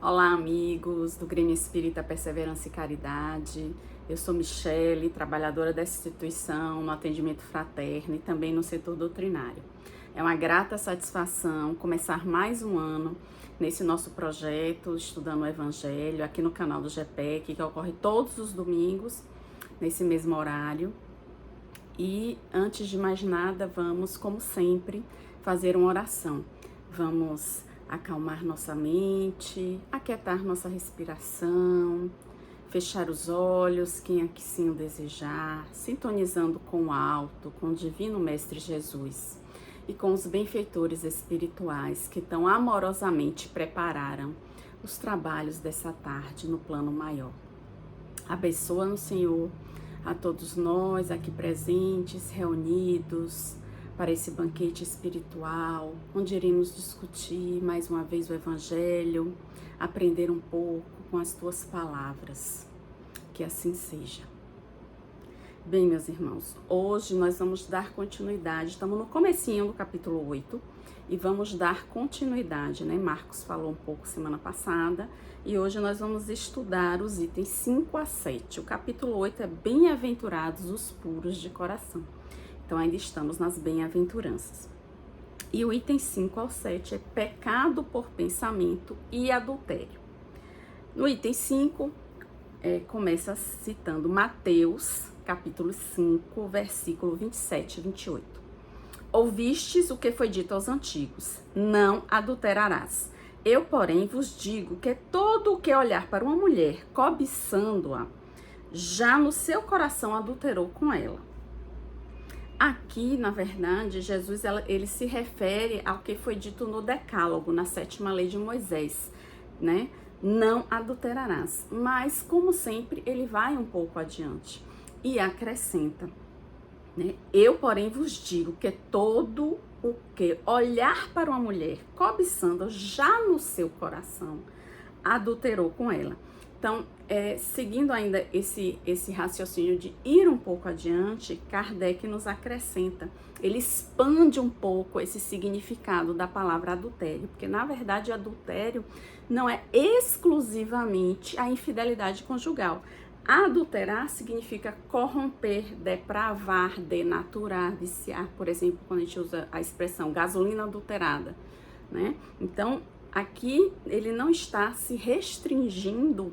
Olá, amigos do Grêmio Espírita Perseverança e Caridade. Eu sou Michele, trabalhadora dessa instituição no atendimento fraterno e também no setor doutrinário. É uma grata satisfação começar mais um ano nesse nosso projeto, estudando o Evangelho, aqui no canal do GPEC, que ocorre todos os domingos, nesse mesmo horário. E antes de mais nada, vamos, como sempre, fazer uma oração. Vamos acalmar nossa mente, aquietar nossa respiração, fechar os olhos, quem assim o desejar, sintonizando com o alto, com o Divino Mestre Jesus e com os benfeitores espirituais que tão amorosamente prepararam os trabalhos dessa tarde no plano maior. Abençoa-nos, Senhor, a todos nós aqui presentes, reunidos para esse banquete espiritual, onde iremos discutir mais uma vez o Evangelho, aprender um pouco com as tuas palavras. Que assim seja. Bem, meus irmãos, hoje nós vamos dar continuidade, estamos no comecinho do capítulo 8 e vamos dar continuidade, né? Marcos falou um pouco semana passada e hoje nós vamos estudar os itens 5 a 7. O capítulo 8 é Bem-aventurados os puros de coração. Então, ainda estamos nas bem-aventuranças. E o item 5 ao 7 é pecado por pensamento e adultério. No item 5, começa citando Mateus, capítulo 5, versículo 27 e 28. Ouvistes o que foi dito aos antigos, não adulterarás. Eu, porém, vos digo que todo o que olhar para uma mulher, cobiçando-a, já no seu coração adulterou com ela. Aqui, na verdade, Jesus ele se refere ao que foi dito no Decálogo, na 7ª lei de Moisés, né? Não adulterarás. Mas, como sempre, ele vai um pouco adiante e acrescenta, né? Eu, porém, vos digo que todo o que olhar para uma mulher cobiçando já no seu coração, adulterou com ela. Então, seguindo ainda esse raciocínio de ir um pouco adiante, Kardec nos acrescenta, ele expande um pouco esse significado da palavra adultério, porque na verdade adultério não é exclusivamente a infidelidade conjugal. Adulterar significa corromper, depravar, denaturar, viciar, por exemplo, quando a gente usa a expressão gasolina adulterada, né? Então, aqui ele não está se restringindo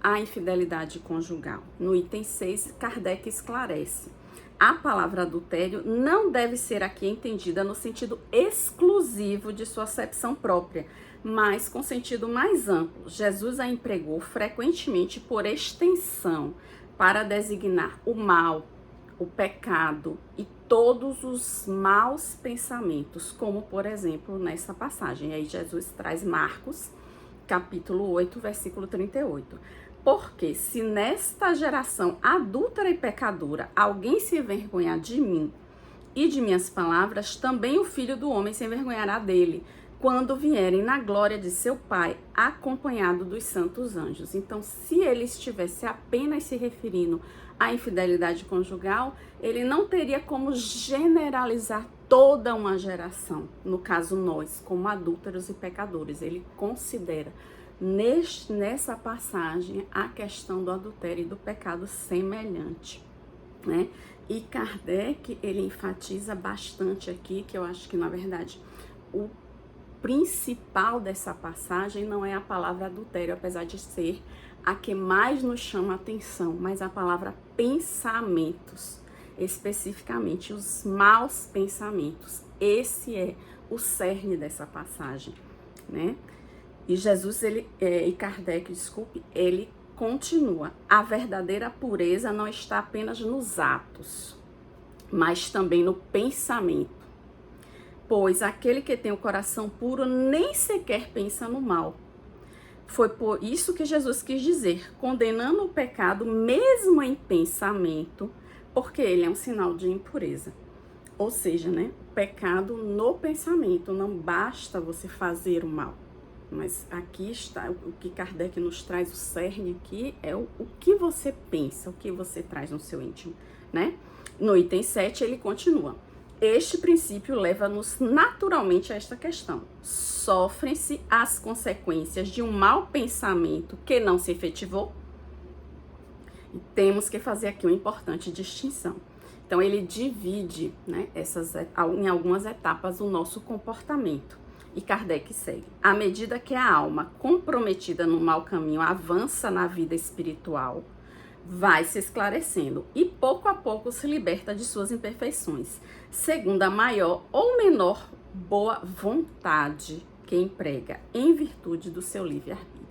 à infidelidade conjugal. No item 6, Kardec esclarece. A palavra adultério não deve ser aqui entendida no sentido exclusivo de sua acepção própria, mas com sentido mais amplo. Jesus a empregou frequentemente por extensão para designar o mal, o pecado e todos os maus pensamentos, como por exemplo nessa passagem. Aí Jesus traz Marcos, capítulo 8, versículo 38. Porque se nesta geração adúltera e pecadora alguém se envergonhar de mim e de minhas palavras, também o Filho do Homem se envergonhará dele, quando vierem na glória de seu Pai, acompanhado dos santos anjos. Então, se ele estivesse apenas se referindo à infidelidade conjugal, ele não teria como generalizar toda uma geração, no caso nós, como adúlteros e pecadores. Ele considera nessa passagem a questão do adultério e do pecado semelhante, né? E Kardec, ele enfatiza bastante aqui, que eu acho que na verdade o principal dessa passagem não é a palavra adultério, apesar de ser a que mais nos chama a atenção, mas a palavra pensamentos, especificamente os maus pensamentos. Esse é o cerne dessa passagem, né? E Jesus, Kardec, ele continua. A verdadeira pureza não está apenas nos atos, mas também no pensamento. Pois aquele que tem o coração puro nem sequer pensa no mal. Foi por isso que Jesus quis dizer, condenando o pecado mesmo em pensamento, porque ele é um sinal de impureza. Ou seja, né, pecado no pensamento, não basta você fazer o mal. Mas aqui está o que Kardec nos traz, o cerne aqui é o que você pensa, o que você traz no seu íntimo, né? No item 7 ele continua. Este princípio leva-nos naturalmente a esta questão. Sofrem-se as consequências de um mau pensamento que não se efetivou? E temos que fazer aqui uma importante distinção. Então, ele divide, né, em algumas etapas o nosso comportamento. E Kardec segue. À medida que a alma comprometida no mau caminho avança na vida espiritual, vai se esclarecendo e pouco a pouco se liberta de suas imperfeições, segundo a maior ou menor boa vontade que emprega em virtude do seu livre-arbítrio.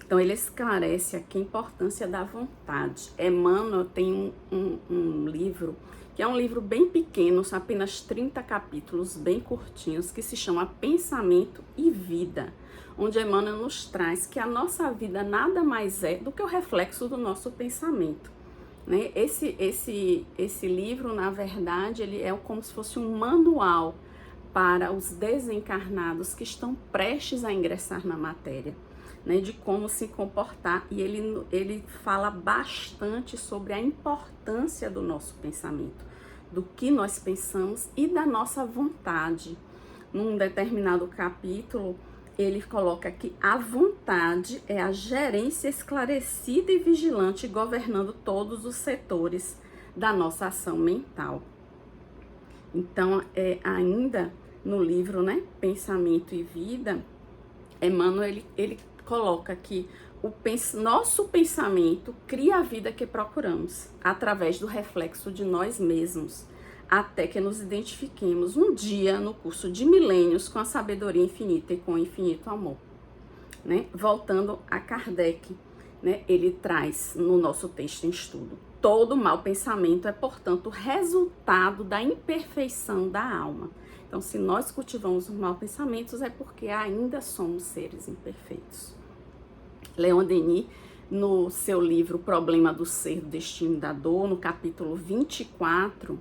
Então, ele esclarece aqui a importância da vontade. Emmanuel tem um livro, que é um livro bem pequeno, são apenas 30 capítulos, bem curtinhos, que se chama Pensamento e Vida, onde Emmanuel nos traz que a nossa vida nada mais é do que o reflexo do nosso pensamento. Né? Esse livro, na verdade, ele é como se fosse um manual para os desencarnados que estão prestes a ingressar na matéria, né, de como se comportar, e ele fala bastante sobre a importância do nosso pensamento, do que nós pensamos e da nossa vontade. Num determinado capítulo, ele coloca que a vontade é a gerência esclarecida e vigilante governando todos os setores da nossa ação mental. Então, ainda no livro, né, Pensamento e Vida, Emmanuel, ele coloca que nosso pensamento cria a vida que procuramos, através do reflexo de nós mesmos, até que nos identifiquemos um dia no curso de milênios com a sabedoria infinita e com o infinito amor. Né? Voltando a Kardec, né, ele traz no nosso texto em estudo: todo mau pensamento é, portanto, resultado da imperfeição da alma. Então, se nós cultivamos os maus pensamentos, é porque ainda somos seres imperfeitos. Leon Denis, no seu livro Problema do Ser, do Destino e da Dor, no capítulo 24,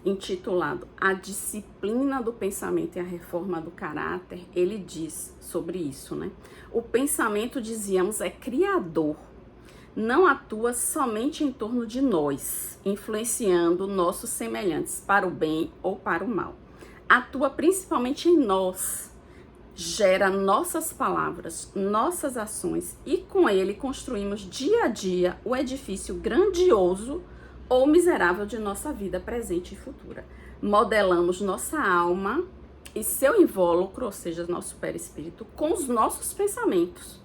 intitulado A Disciplina do Pensamento e a Reforma do Caráter, ele diz sobre isso, né? O pensamento, dizíamos, é criador, não atua somente em torno de nós, influenciando nossos semelhantes para o bem ou para o mal. Atua principalmente em nós, gera nossas palavras, nossas ações, e com ele construímos dia a dia o edifício grandioso ou miserável de nossa vida presente e futura. Modelamos nossa alma e seu invólucro, ou seja, nosso perispírito, com os nossos pensamentos.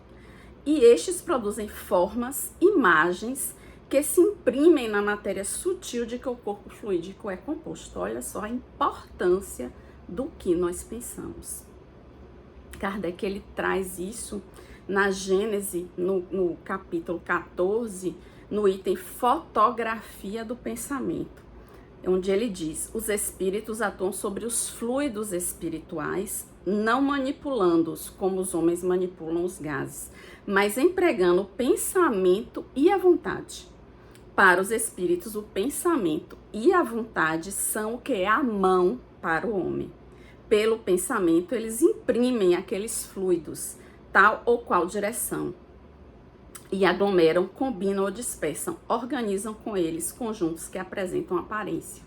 E estes produzem formas, imagens que se imprimem na matéria sutil de que o corpo fluídico é composto. Olha só a importância do que nós pensamos. Kardec, ele traz isso na Gênese, no capítulo 14, no item Fotografia do Pensamento, onde ele diz: os espíritos atuam sobre os fluidos espirituais, não manipulando-os como os homens manipulam os gases, mas empregando o pensamento e a vontade. Para os espíritos, o pensamento e a vontade são o que é a mão para o homem. Pelo pensamento, eles imprimem aqueles fluidos, tal ou qual direção, e aglomeram, combinam ou dispersam, organizam com eles conjuntos que apresentam aparência.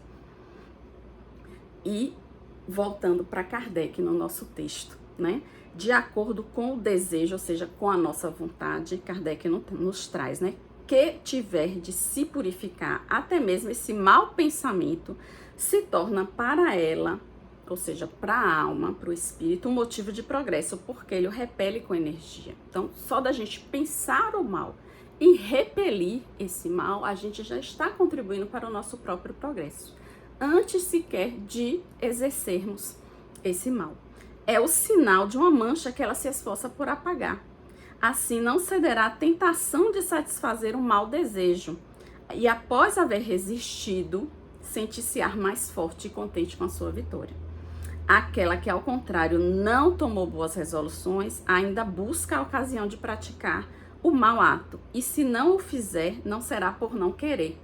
E, voltando para Kardec no nosso texto, né? De acordo com o desejo, ou seja, com a nossa vontade, Kardec nos traz, né? Que tiver de se purificar, até mesmo esse mau pensamento se torna para ela, ou seja, para a alma, para o espírito, um motivo de progresso, porque ele o repele com energia. Então, só da gente pensar o mal e repelir esse mal, a gente já está contribuindo para o nosso próprio progresso, antes sequer de exercermos esse mal. É o sinal de uma mancha que ela se esforça por apagar. Assim, não cederá à tentação de satisfazer um mau desejo, e após haver resistido, sentir-se-á mais forte e contente com a sua vitória. Aquela que, ao contrário, não tomou boas resoluções, ainda busca a ocasião de praticar o mau ato, e se não o fizer, não será por não querer,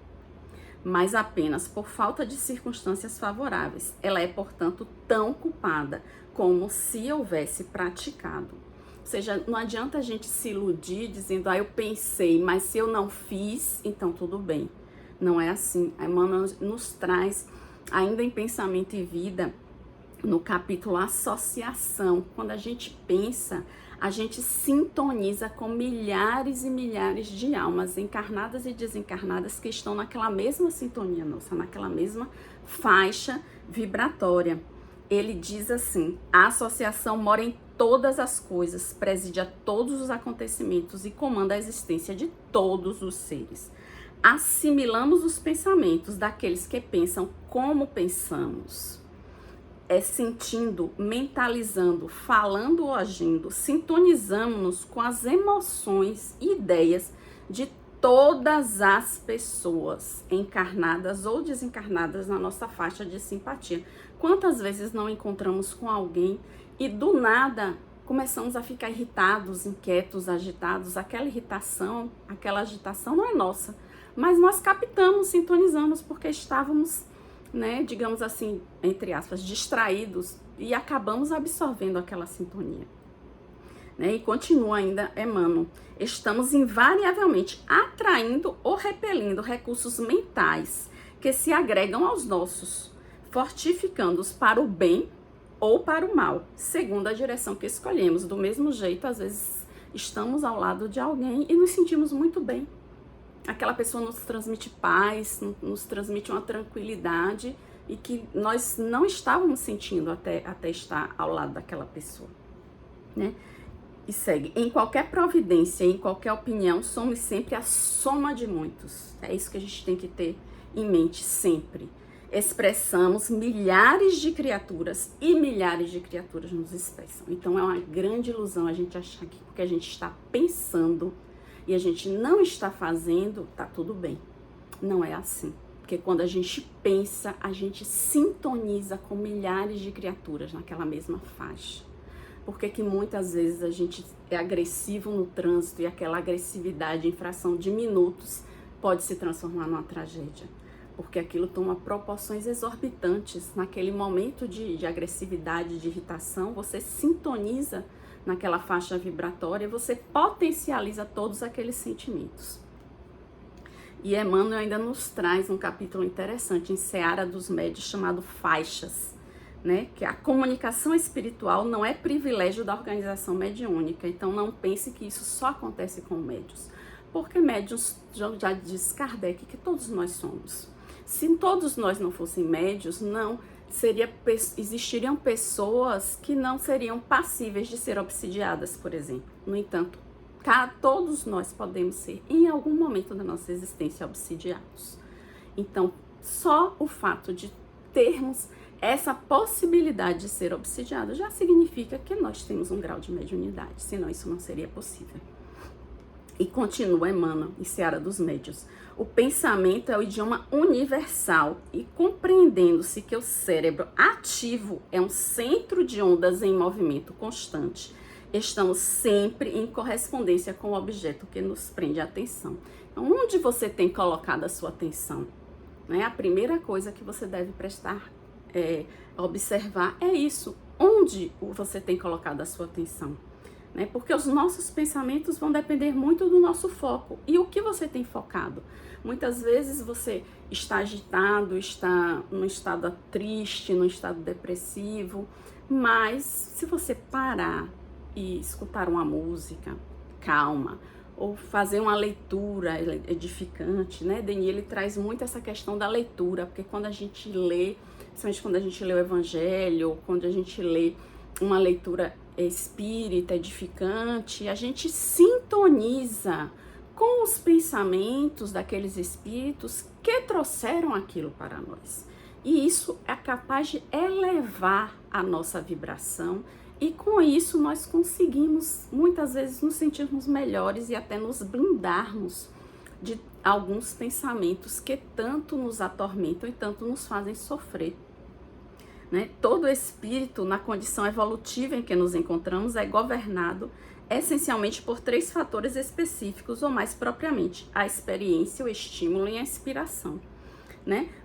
mas apenas por falta de circunstâncias favoráveis. Ela é, portanto, tão culpada como se houvesse praticado. Ou seja, não adianta a gente se iludir dizendo: eu pensei, mas se eu não fiz, então tudo bem. Não é assim. A Emmanuel nos traz Ainda em Pensamento e Vida, no capítulo Associação, quando a gente pensa, a gente sintoniza com milhares e milhares de almas encarnadas e desencarnadas que estão naquela mesma sintonia nossa, naquela mesma faixa vibratória. Ele diz assim: a associação mora em todas as coisas, preside a todos os acontecimentos e comanda a existência de todos os seres. Assimilamos os pensamentos daqueles que pensam como pensamos. Sentindo, mentalizando, falando ou agindo, sintonizamos-nos com as emoções e ideias de todas as pessoas, encarnadas ou desencarnadas, na nossa faixa de simpatia. Quantas vezes não encontramos com alguém e do nada começamos a ficar irritados, inquietos, agitados? Aquela irritação, aquela agitação não é nossa, mas nós captamos, sintonizamos porque estávamos, digamos assim, entre aspas, distraídos e acabamos absorvendo aquela sintonia. E continua ainda Emmanuel: estamos invariavelmente atraindo ou repelindo recursos mentais que se agregam aos nossos, fortificando-os para o bem ou para o mal, segundo a direção que escolhemos. Do mesmo jeito, às vezes estamos ao lado de alguém e nos sentimos muito bem. Aquela pessoa nos transmite paz, nos transmite uma tranquilidade e que nós não estávamos sentindo até estar ao lado daquela pessoa, E segue: em qualquer providência, em qualquer opinião, somos sempre a soma de muitos. É isso que a gente tem que ter em mente sempre. Expressamos milhares de criaturas e milhares de criaturas nos expressam. Então é uma grande ilusão a gente achar que porque a gente está pensando e a gente não está fazendo, tá tudo bem. Não é assim. Porque quando a gente pensa, a gente sintoniza com milhares de criaturas naquela mesma faixa. Porque que muitas vezes a gente é agressivo no trânsito e aquela agressividade em fração de minutos pode se transformar numa tragédia. Porque aquilo toma proporções exorbitantes. Naquele momento de agressividade, de irritação, você sintoniza naquela faixa vibratória, você potencializa todos aqueles sentimentos. E Emmanuel ainda nos traz um capítulo interessante em Seara dos Médios chamado Faixas, que a comunicação espiritual não é privilégio da organização mediúnica. Então não pense que isso só acontece com médiuns, porque médiuns, já diz Kardec, que todos nós somos. Se todos nós não fossem médiuns, existiriam pessoas que não seriam passíveis de ser obsidiadas, por exemplo. No entanto, todos nós podemos ser, em algum momento da nossa existência, obsidiados. Então, só o fato de termos essa possibilidade de ser obsidiado já significa que nós temos um grau de mediunidade, senão isso não seria possível. E continua Emmanuel, em Seara dos Médios: o pensamento é o idioma universal e compreendendo-se que o cérebro ativo é um centro de ondas em movimento constante, estamos sempre em correspondência com o objeto que nos prende a atenção. Então, onde você tem colocado a sua atenção? A primeira coisa que você deve observar é isso. Onde você tem colocado a sua atenção? Porque os nossos pensamentos vão depender muito do nosso foco. E o que você tem focado? Muitas vezes você está agitado, está num estado triste, num estado depressivo, mas se você parar e escutar uma música calma, ou fazer uma leitura edificante, Denis, ele traz muito essa questão da leitura, porque quando a gente lê, principalmente quando a gente lê o Evangelho, ou quando a gente lê uma leitura espírita, edificante, a gente sintoniza com os pensamentos daqueles espíritos que trouxeram aquilo para nós. E isso é capaz de elevar a nossa vibração e com isso nós conseguimos muitas vezes nos sentirmos melhores e até nos blindarmos de alguns pensamentos que tanto nos atormentam e tanto nos fazem sofrer. Todo espírito, na condição evolutiva em que nos encontramos, é governado essencialmente por 3 fatores específicos, ou mais propriamente, a experiência, o estímulo e a inspiração.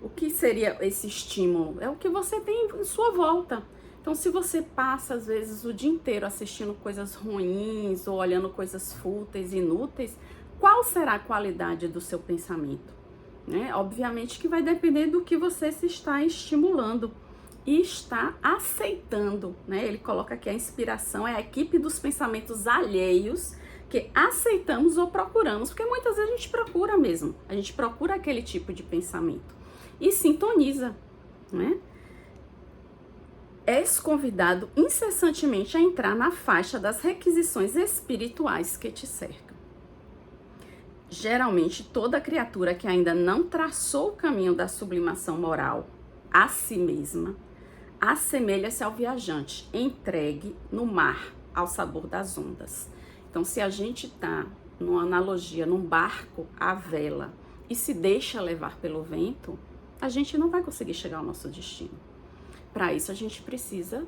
O que seria esse estímulo? É o que você tem em sua volta. Então, se você passa, às vezes, o dia inteiro assistindo coisas ruins ou olhando coisas fúteis, inúteis, qual será a qualidade do seu pensamento? né? Obviamente que vai depender do que você se está estimulando e está aceitando, né? Ele coloca aqui a inspiração é a equipe dos pensamentos alheios que aceitamos ou procuramos, porque muitas vezes a gente procura mesmo, a gente procura aquele tipo de pensamento e sintoniza, né? És convidado incessantemente a entrar na faixa das requisições espirituais que te cercam. Geralmente, toda criatura que ainda não traçou o caminho da sublimação moral a si mesma, assemelha-se ao viajante entregue no mar ao sabor das ondas. Então, se a gente está, numa analogia, num barco à vela e se deixa levar pelo vento, a gente não vai conseguir chegar ao nosso destino. Para isso, a gente precisa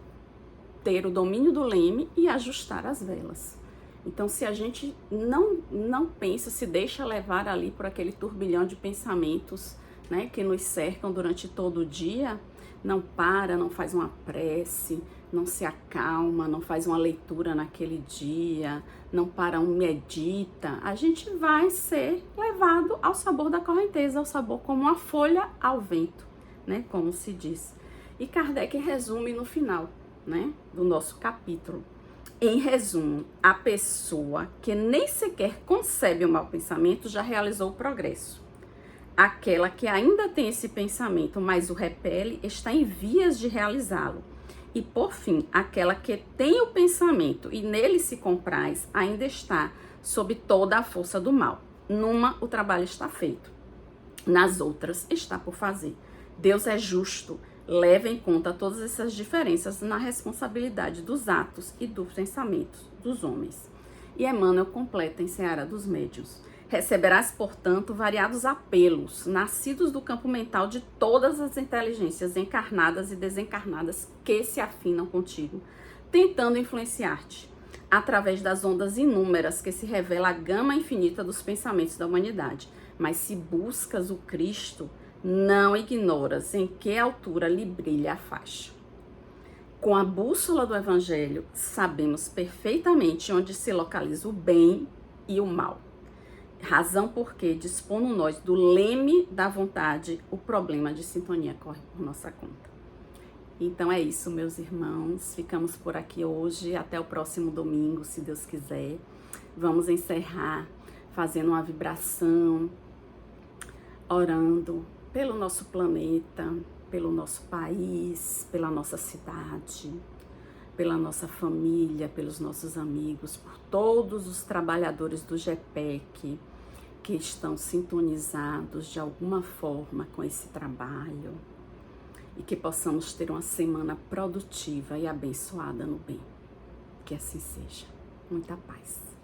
ter o domínio do leme e ajustar as velas. Então, se a gente não pensa, se deixa levar ali por aquele turbilhão de pensamentos, né, que nos cercam durante todo o dia, não para, não faz uma prece, não se acalma, não faz uma leitura naquele dia, não para, medita, a gente vai ser levado ao sabor da correnteza, ao sabor como uma folha ao vento, né, como se diz. E Kardec resume no final, né, do nosso capítulo. Em resumo, a pessoa que nem sequer concebe o mau pensamento já realizou o progresso. Aquela que ainda tem esse pensamento, mas o repele, está em vias de realizá-lo. E, por fim, aquela que tem o pensamento e nele se compraz, ainda está sob toda a força do mal. Numa, o trabalho está feito. Nas outras, está por fazer. Deus é justo, leva em conta todas essas diferenças na responsabilidade dos atos e dos pensamentos dos homens. E Emmanuel completa em Seara dos Médiuns. Receberás, portanto, variados apelos, nascidos do campo mental de todas as inteligências encarnadas e desencarnadas que se afinam contigo, tentando influenciar-te, através das ondas inúmeras que se revela a gama infinita dos pensamentos da humanidade. Mas se buscas o Cristo, não ignoras em que altura lhe brilha a faixa. Com a bússola do Evangelho, sabemos perfeitamente onde se localiza o bem e o mal. Razão porque, dispondo nós do leme da vontade, o problema de sintonia corre por nossa conta. Então é isso, meus irmãos. Ficamos por aqui hoje. Até o próximo domingo, se Deus quiser. Vamos encerrar fazendo uma vibração, orando pelo nosso planeta, pelo nosso país, pela nossa cidade, pela nossa família, pelos nossos amigos, por todos os trabalhadores do GEPEC que estão sintonizados de alguma forma com esse trabalho e que possamos ter uma semana produtiva e abençoada no bem. Que assim seja. Muita paz.